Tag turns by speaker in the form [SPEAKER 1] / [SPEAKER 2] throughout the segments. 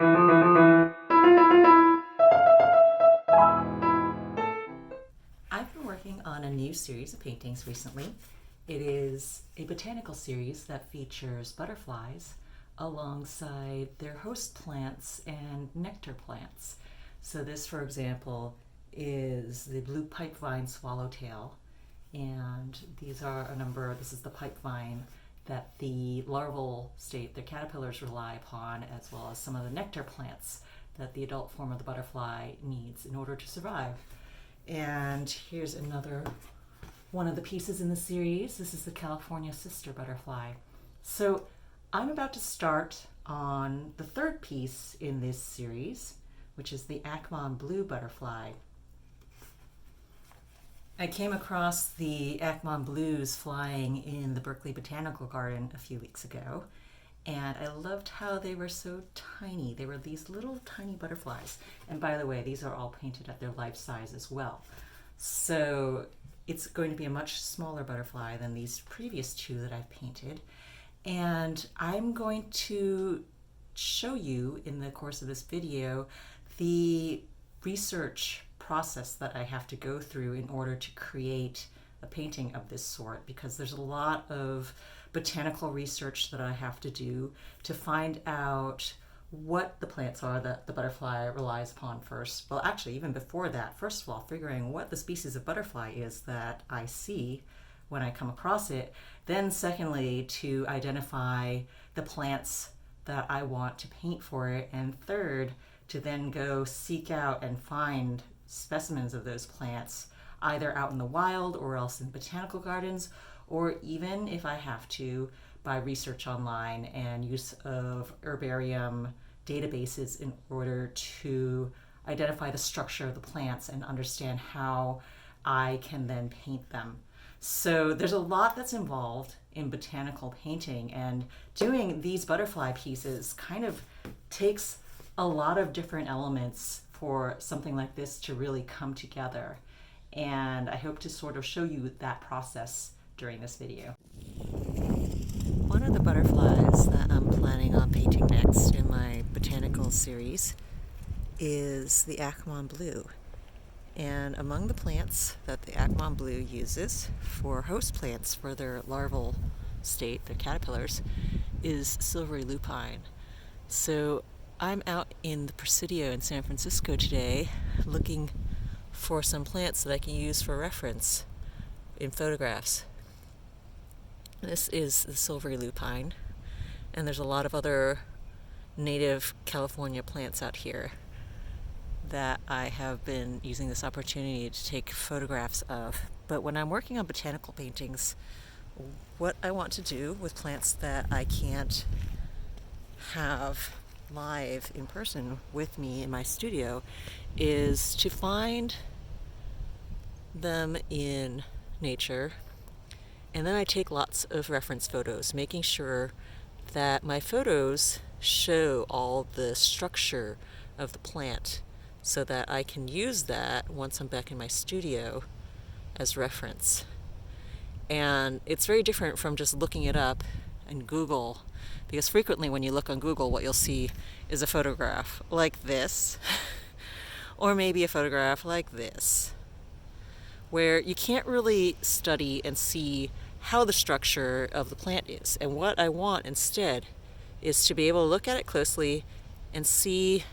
[SPEAKER 1] I've been working on a new series of paintings recently. It is a botanical series that features butterflies alongside their host plants and nectar plants. So this, for example, is the blue pipevine swallowtail, and this is the pipevine that the larval state, the caterpillars, rely upon, as well as some of the nectar plants that the adult form of the butterfly needs in order to survive. And here's another one of the pieces in the series. This is the California sister butterfly. So I'm about to start on the third piece in this series, which is the Akmon blue butterfly. I came across the Akmon blues flying in the Berkeley Botanical Garden a few weeks ago, and I loved how they were so tiny. They were these little tiny butterflies. And by the way, these are all painted at their life size as well. So it's going to be a much smaller butterfly than these previous two that I've painted. And I'm going to show you in the course of this video the research process that I have to go through in order to create a painting of this sort, because there's a lot of botanical research that I have to do to find out what the plants are that the butterfly relies upon first. Well, actually, even before that, first of all, figuring what the species of butterfly is that I see when I come across it. Then secondly, to identify the plants that I want to paint for it. And third, to then go seek out and find specimens of those plants, either out in the wild or else in botanical gardens, or even, if I have to, by research online and use of herbarium databases in order to identify the structure of the plants and understand how I can then paint them. So there's a lot that's involved in botanical painting, and doing these butterfly pieces kind of takes a lot of different elements for something like this to really come together. And I hope to sort of show you that process during this video. One of the butterflies that I'm planning on painting next in my botanical series is the Akmon blue. And among the plants that the Akmon blue uses for host plants for their larval state, their caterpillars, is silvery lupine. So I'm out in the Presidio in San Francisco today looking for some plants that I can use for reference in photographs. This is the silvery lupine, and there's a lot of other native California plants out here that I have been using this opportunity to take photographs of. But when I'm working on botanical paintings, what I want to do with plants that I can't have live in person with me in my studio is to find them in nature, and then I take lots of reference photos, making sure that my photos show all the structure of the plant so that I can use that once I'm back in my studio as reference. And it's very different from just looking it up in Google, because frequently when you look on Google, what you'll see is a photograph like this, or maybe a photograph like this, where you can't really study and see how the structure of the plant is. And what I want instead is to be able to look at it closely and see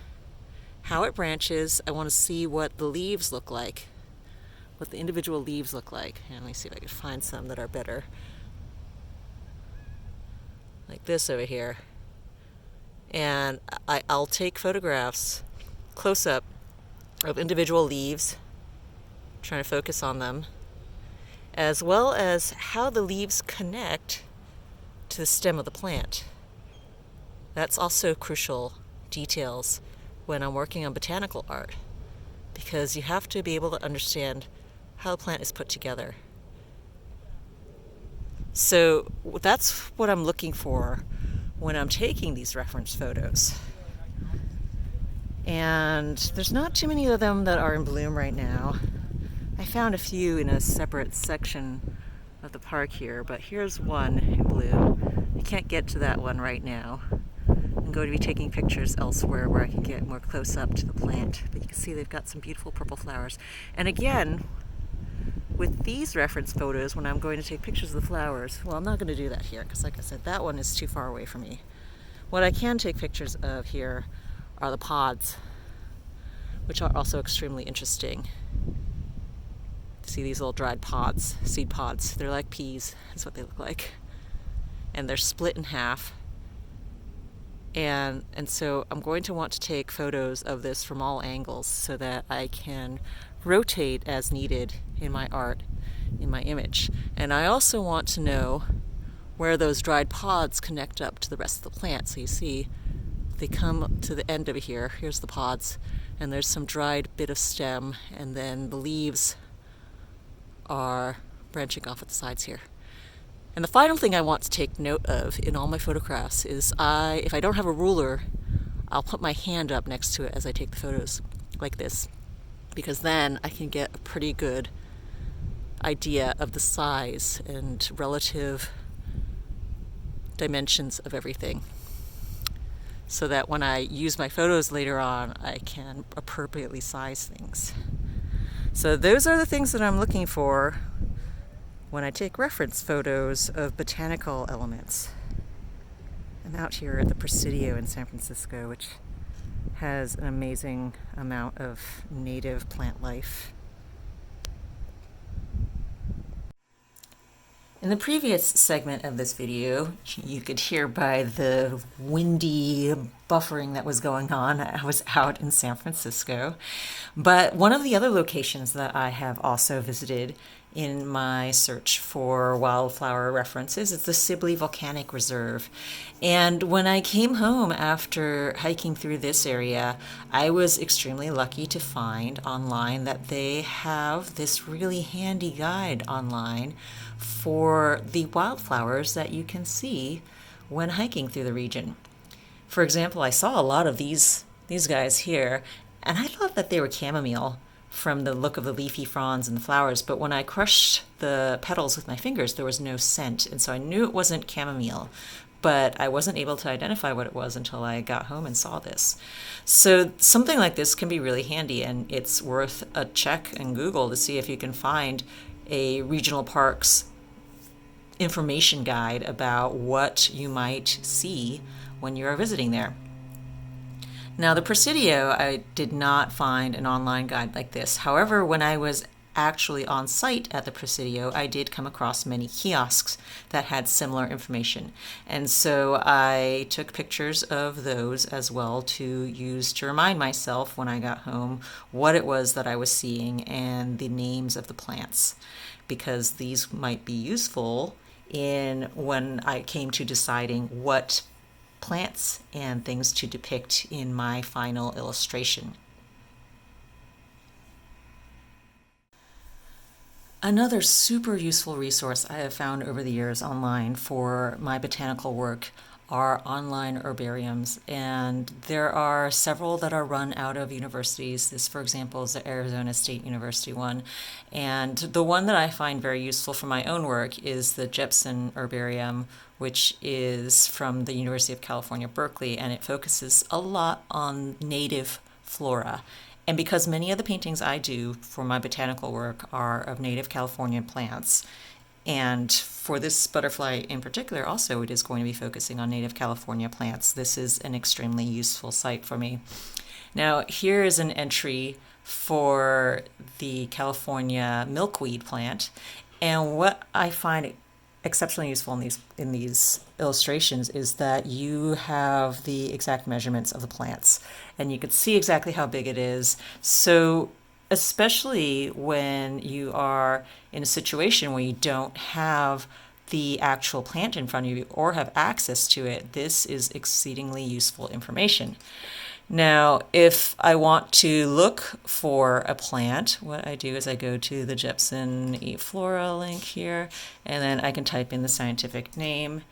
[SPEAKER 1] how it branches. I want to see what the leaves look like, what the individual leaves look like. And let me see if I can find some that are better. Like this over here. And I'll take photographs close up of individual leaves, trying to focus on them, as well as how the leaves connect to the stem of the plant. That's also crucial details when I'm working on botanical art, because you have to be able to understand how the plant is put together. So that's what I'm looking for when I'm taking these reference photos. And there's not too many of them that are in bloom right now. I found a few in a separate section of the park here, but here's one in bloom. I can't get to that one right now. I'm going to be taking pictures elsewhere where I can get more close up to the plant. But you can see they've got some beautiful purple flowers. And again, with these reference photos, when I'm going to take pictures of the flowers, well, I'm not going to do that here because, like I said, that one is too far away from me. What I can take pictures of here are the pods, which are also extremely interesting. See these little dried pods, seed pods. They're like peas, is what they look like. And they're split in half. And so I'm going to want to take photos of this from all angles so that I can rotate as needed in my art, in my image. And I also want to know where those dried pods connect up to the rest of the plant. So you see, they come to the end of here. Here's the pods, and there's some dried bit of stem, and then the leaves are branching off at the sides here. And the final thing I want to take note of in all my photographs is if I don't have a ruler, I'll put my hand up next to it as I take the photos, like this, because then I can get a pretty good idea of the size and relative dimensions of everything, so that when I use my photos later on, I can appropriately size things. So those are the things that I'm looking for when I take reference photos of botanical elements. I'm out here at the Presidio in San Francisco, which has an amazing amount of native plant life. In the previous segment of this video, you could hear by the windy buffering that was going on, I was out in San Francisco. But one of the other locations that I have also visited in my search for wildflower references is the Sibley Volcanic Reserve. And when I came home after hiking through this area, I was extremely lucky to find online that they have this really handy guide online for the wildflowers that you can see when hiking through the region. For example, I saw a lot of these guys here, and I thought that they were chamomile from the look of the leafy fronds and the flowers, but when I crushed the petals with my fingers, there was no scent, and so I knew it wasn't chamomile, but I wasn't able to identify what it was until I got home and saw this. So something like this can be really handy, and it's worth a check in Google to see if you can find a regional parks information guide about what you might see when you are visiting there. Now, the Presidio, I did not find an online guide like this. However, when I was actually on site at the Presidio, I did come across many kiosks that had similar information. And so I took pictures of those as well to use to remind myself when I got home what it was that I was seeing and the names of the plants, because these might be useful in when I came to deciding what plants and things to depict in my final illustration. Another super useful resource I have found over the years online for my botanical work are online herbariums, and there are several that are run out of universities. This, for example, is the Arizona State University one, and the one that I find very useful for my own work is the Jepson Herbarium, which is from the University of California, Berkeley, and it focuses a lot on native flora. And because many of the paintings I do for my botanical work are of native California plants, and for this butterfly in particular, also it is going to be focusing on native California plants, this is an extremely useful site for me. Now, here is an entry for the California milkweed plant, and what I find exceptionally useful in these illustrations is that you have the exact measurements of the plants, and you can see exactly how big it is. So especially when you are in a situation where you don't have the actual plant in front of you or have access to it, this is exceedingly useful information. Now, if I want to look for a plant, what I do is I go to the Jepson eFlora link here, and then I can type in the scientific name.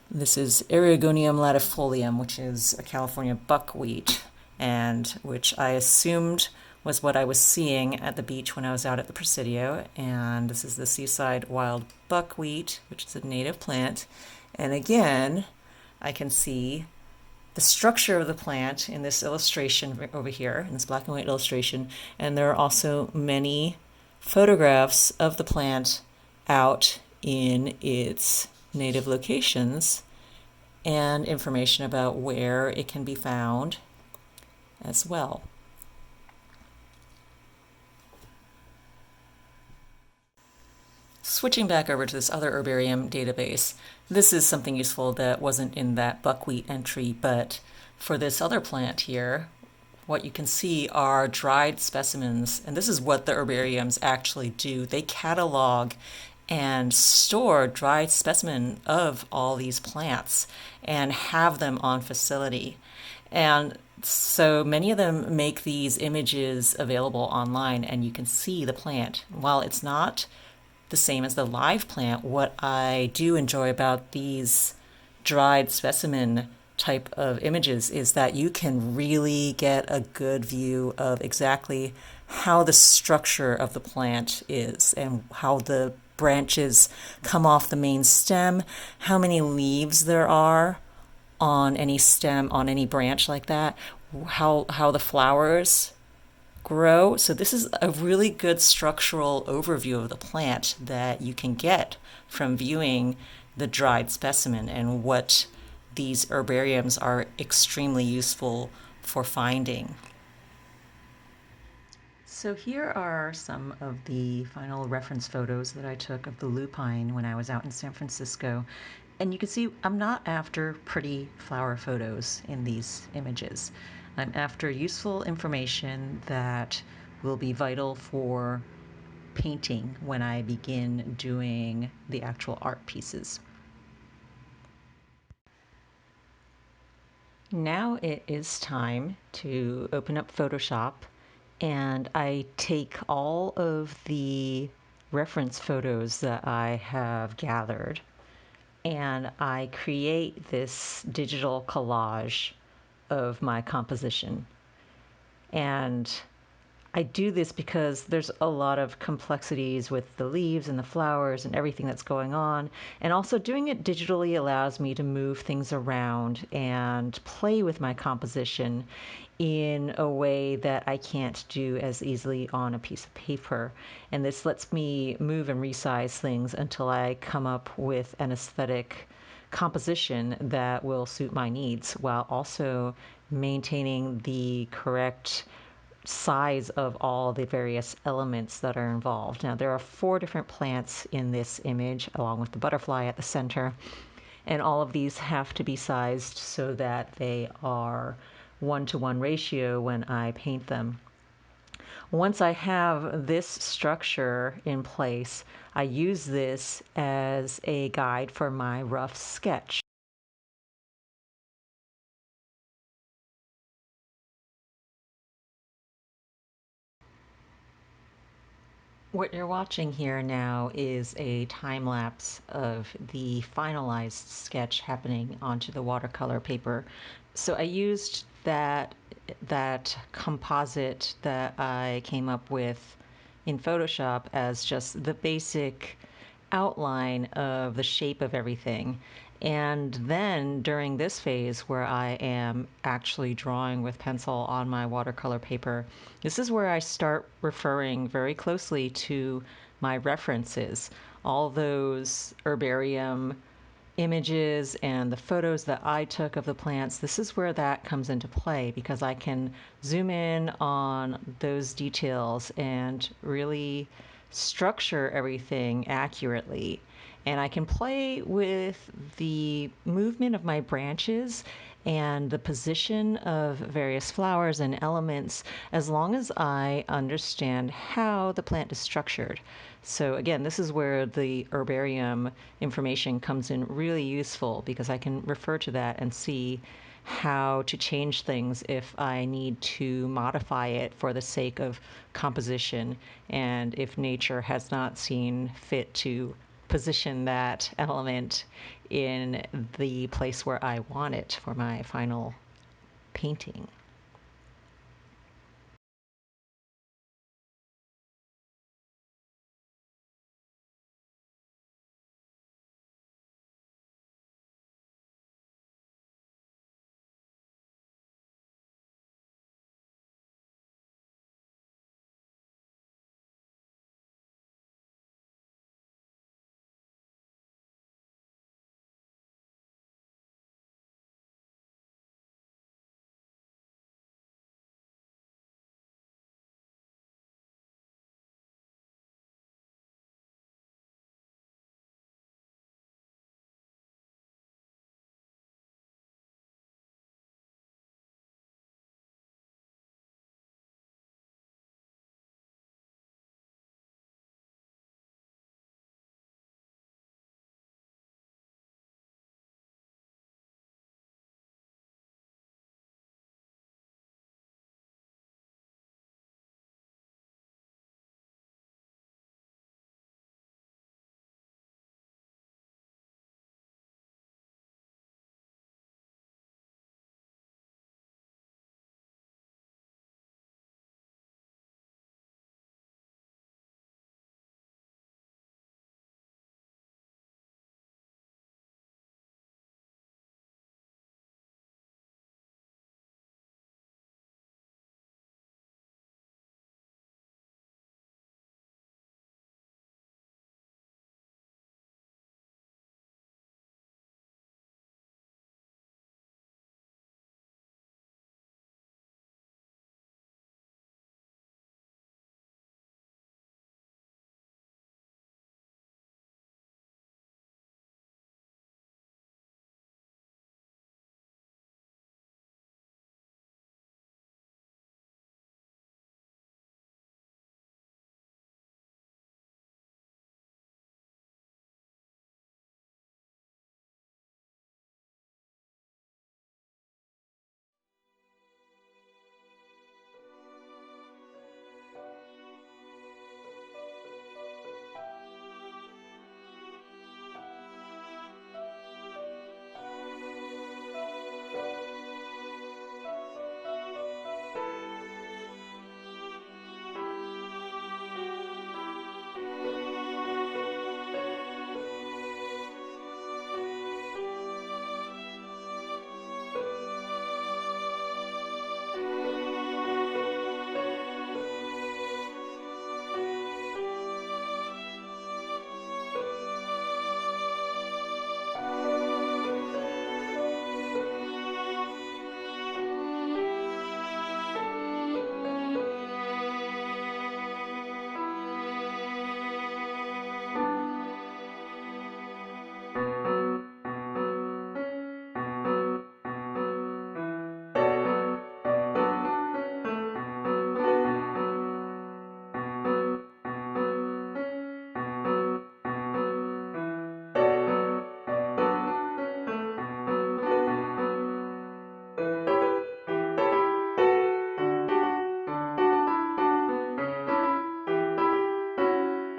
[SPEAKER 1] This is Eriogonum latifolium, which is a California buckwheat, and which I assumed was what I was seeing at the beach when I was out at the Presidio. And this is the seaside wild buckwheat, which is a native plant. And again, I can see the structure of the plant in this illustration over here, in this black and white illustration, and there are also many photographs of the plant out in its native locations and information about where it can be found as well. Switching back over to this other herbarium database, this is something useful that wasn't in that buckwheat entry, but for this other plant here, what you can see are dried specimens, and this is what the herbariums actually do. They catalog and store dried specimen of all these plants and have them on facility. And so many of them make these images available online, and you can see the plant. While it's not the same as the live plant, what I do enjoy about these dried specimen type of images is that you can really get a good view of exactly how the structure of the plant is and how the branches come off the main stem, how many leaves there are on any stem, on any branch like that, how the flowers grow. So this is a really good structural overview of the plant that you can get from viewing the dried specimen, and what these herbariums are extremely useful for finding. So here are some of the final reference photos that I took of the lupine when I was out in San Francisco. And you can see I'm not after pretty flower photos in these images. I'm after useful information that will be vital for painting when I begin doing the actual art pieces. Now it is time to open up Photoshop, and I take all of the reference photos that I have gathered and I create this digital collage of my composition. And I do this because there's a lot of complexities with the leaves and the flowers and everything that's going on. And also doing it digitally allows me to move things around and play with my composition in a way that I can't do as easily on a piece of paper. And this lets me move and resize things until I come up with an aesthetic composition that will suit my needs, while also maintaining the correct size of all the various elements that are involved. Now, there are 4 different plants in this image, along with the butterfly at the center, and all of these have to be sized so that they are 1-to-1 ratio when I paint them. Once I have this structure in place, I use this as a guide for my rough sketch. What you're watching here now is a time lapse of the finalized sketch happening onto the watercolor paper. So I used that composite that I came up with in Photoshop as just the basic outline of the shape of everything. And then during this phase where I am actually drawing with pencil on my watercolor paper, this is where I start referring very closely to my references. All those herbarium images and the photos that I took of the plants, this is where that comes into play, because I can zoom in on those details and really structure everything accurately. And I can play with the movement of my branches and the position of various flowers and elements, as long as I understand how the plant is structured. So again, this is where the herbarium information comes in really useful, because I can refer to that and see how to change things if I need to modify it for the sake of composition, and if nature has not seen fit to position that element in the place where I want it for my final painting.